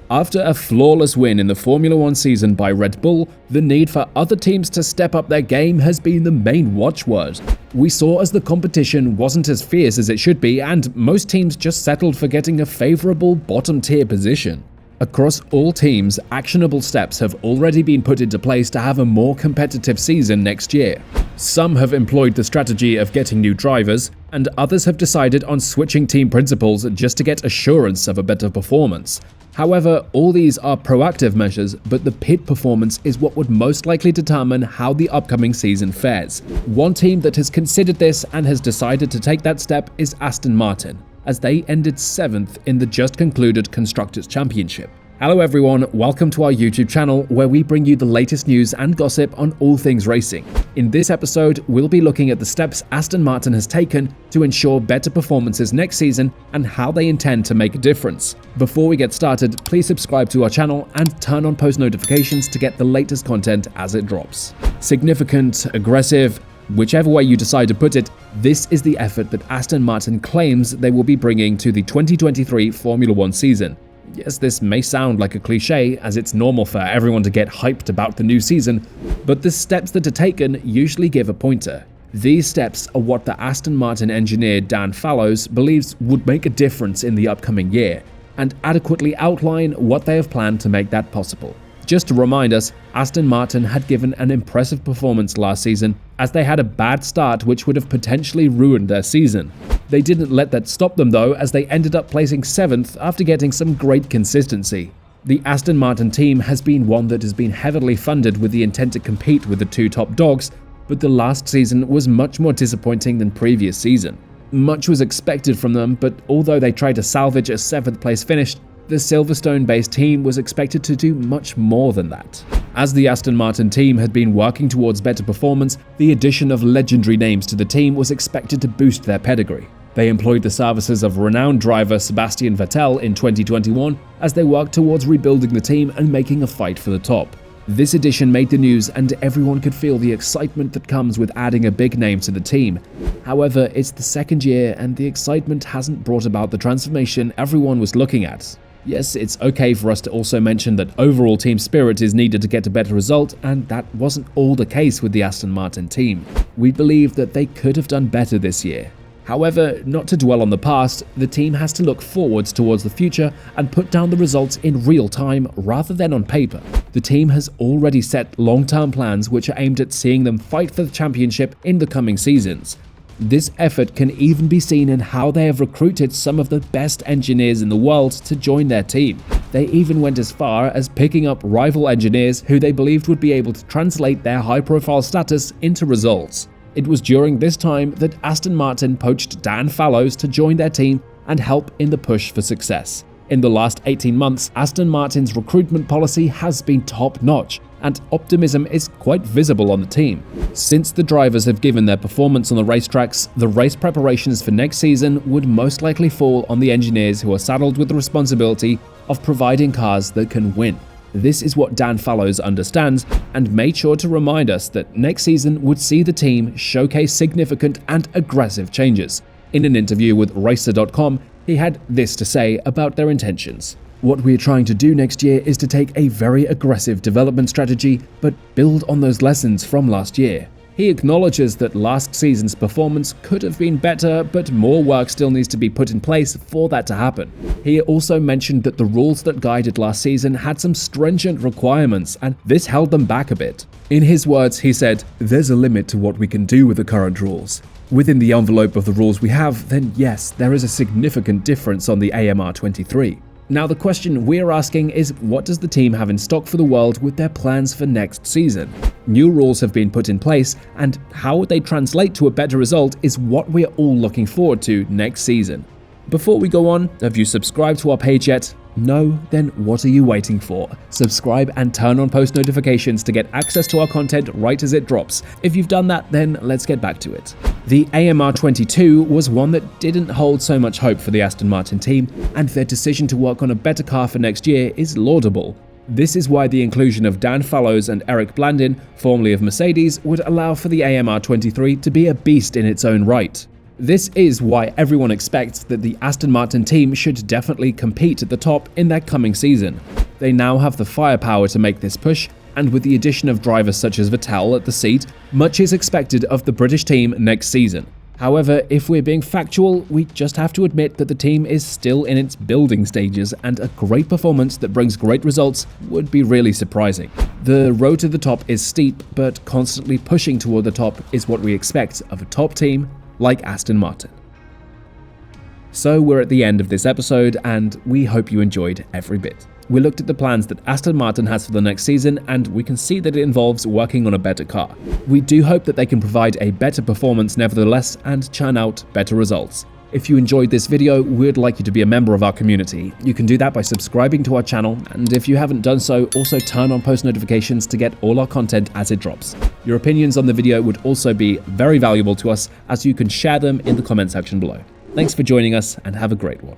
After a flawless win in the Formula One season by Red Bull, the need for other teams to step up their game has been the main watchword. We saw as the competition wasn't as fierce as it should be, and most teams just settled for getting a favourable bottom-tier position. Across all teams, actionable steps have already been put into place to have a more competitive season next year. Some have employed the strategy of getting new drivers, and others have decided on switching team principals just to get assurance of a better performance. However, all these are proactive measures, but the pit performance is what would most likely determine how the upcoming season fares. One team that has considered this and has decided to take that step is Aston Martin, as they ended 7th in the just concluded Constructors' Championship. Hello everyone, welcome to our YouTube channel where we bring you the latest news and gossip on all things racing. In this episode, we'll be looking at the steps Aston Martin has taken to ensure better performances next season and how they intend to make a difference. Before we get started, please subscribe to our channel and turn on post notifications to get the latest content as it drops. Significant, aggressive, whichever way you decide to put it, this is the effort that Aston Martin claims they will be bringing to the 2023 Formula One season. Yes, this may sound like a cliche, as it's normal for everyone to get hyped about the new season, but the steps that are taken usually give a pointer. These steps are what the Aston Martin engineer Dan Fallows believes would make a difference in the upcoming year, and adequately outline what they have planned to make that possible. Just to remind us, Aston Martin had given an impressive performance last season, as they had a bad start which would have potentially ruined their season. They didn't let that stop them though, as they ended up placing 7th after getting some great consistency. The Aston Martin team has been one that has been heavily funded with the intent to compete with the two top dogs, but the last season was much more disappointing than previous season. Much was expected from them, but although they tried to salvage a 7th place finish, the Silverstone-based team was expected to do much more than that. As the Aston Martin team had been working towards better performance, the addition of legendary names to the team was expected to boost their pedigree. They employed the services of renowned driver Sebastian Vettel in 2021 as they worked towards rebuilding the team and making a fight for the top. This addition made the news, and everyone could feel the excitement that comes with adding a big name to the team. However, it's the second year and the excitement hasn't brought about the transformation everyone was looking at. Yes, it's okay for us to also mention that overall team spirit is needed to get a better result, and that wasn't all the case with the Aston Martin team. We believe that they could have done better this year. However, not to dwell on the past, the team has to look forwards towards the future and put down the results in real time rather than on paper. The team has already set long-term plans which are aimed at seeing them fight for the championship in the coming seasons. This effort can even be seen in how they have recruited some of the best engineers in the world to join their team. They even went as far as picking up rival engineers who they believed would be able to translate their high-profile status into results. It was during this time that Aston Martin poached Dan Fallows to join their team and help in the push for success. In the last 18 months, Aston Martin's recruitment policy has been top-notch, and optimism is quite visible on the team. Since the drivers have given their performance on the racetracks, the race preparations for next season would most likely fall on the engineers who are saddled with the responsibility of providing cars that can win. This is what Dan Fallows understands and made sure to remind us that next season would see the team showcase significant and aggressive changes. In an interview with Racer.com, he had this to say about their intentions. What we are trying to do next year is to take a very aggressive development strategy, but build on those lessons from last year. He acknowledges that last season's performance could have been better, but more work still needs to be put in place for that to happen. He also mentioned that the rules that guided last season had some stringent requirements, and this held them back a bit. In his words, he said, "There's a limit to what we can do with the current rules. Within the envelope of the rules we have, then yes, there is a significant difference on the AMR 23. Now the question we're asking is, what does the team have in stock for the world with their plans for next season? New rules have been put in place, and how would they translate to a better result is what we're all looking forward to next season." Before we go on, have you subscribed to our page yet? No? Then what are you waiting for? Subscribe and turn on post notifications to get access to our content right as it drops. If you've done that, then let's get back to it. The AMR 22 was one that didn't hold so much hope for the Aston Martin team, and their decision to work on a better car for next year is laudable. This is why the inclusion of Dan Fallows and Eric Blandin, formerly of Mercedes, would allow for the AMR 23 to be a beast in its own right. This is why everyone expects that the Aston Martin team should definitely compete at the top in their coming season. They now have the firepower to make this push, and with the addition of drivers such as Vettel at the seat, much is expected of the British team next season. However, if we're being factual, we just have to admit that the team is still in its building stages, and a great performance that brings great results would be really surprising. The road to the top is steep, but constantly pushing toward the top is what we expect of a top team like Aston Martin. So we're at the end of this episode, and we hope you enjoyed every bit. We looked at the plans that Aston Martin has for the next season, and we can see that it involves working on a better car. We do hope that they can provide a better performance nevertheless and churn out better results. If you enjoyed this video, we'd like you to be a member of our community. You can do that by subscribing to our channel, and if you haven't done so, also turn on post notifications to get all our content as it drops. Your opinions on the video would also be very valuable to us, as you can share them in the comment section below. Thanks for joining us, and have a great one.